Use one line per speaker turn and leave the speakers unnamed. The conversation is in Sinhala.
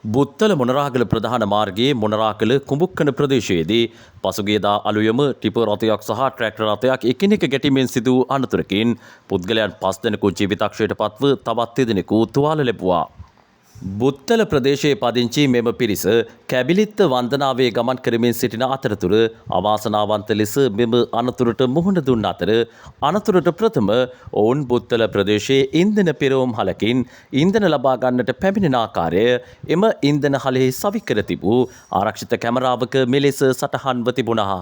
බුත්තල මොනරාගල ප්‍රධාන මාර්ගයේ මොනරාගල කුඹුක්කන ප්‍රදේශයේදී පසුගියදා අලුයම ටිපර් රථයක් සහ ට්‍රැක්ටර් රථයක් එකිනෙක ගැටීමෙන් සිදු වූ අනතුරකින් පුද්ගලයන් 5 දෙනෙකු ජීවිතක්ෂයට පත්ව තවත් 3 දෙනෙකු තුවාල ලැබුවා. බුත්තල ප්‍රදේශයේ පදිංචි මෙම පිරිස කැබිලිත්ත වන්දනාවේ ගමන් කරමින් සිටින අතරතුර අවාසනාවන්ත ලෙස මෙම අනතුරට මුහුණ දුන් අතර අනතුරට ප්‍රථම ඔවුන් බුත්තල ප්‍රදේශයේ ඉන්ධන පෙරවුම් හලකින් ඉන්ධන ලබා ගන්නට පැමිණෙන ආකාරය එම ඉන්ධන හලෙහි සවිකර තිබූ ආරක්ෂිත කැමරාවක මෙලෙස සටහන්ව තිබුණා.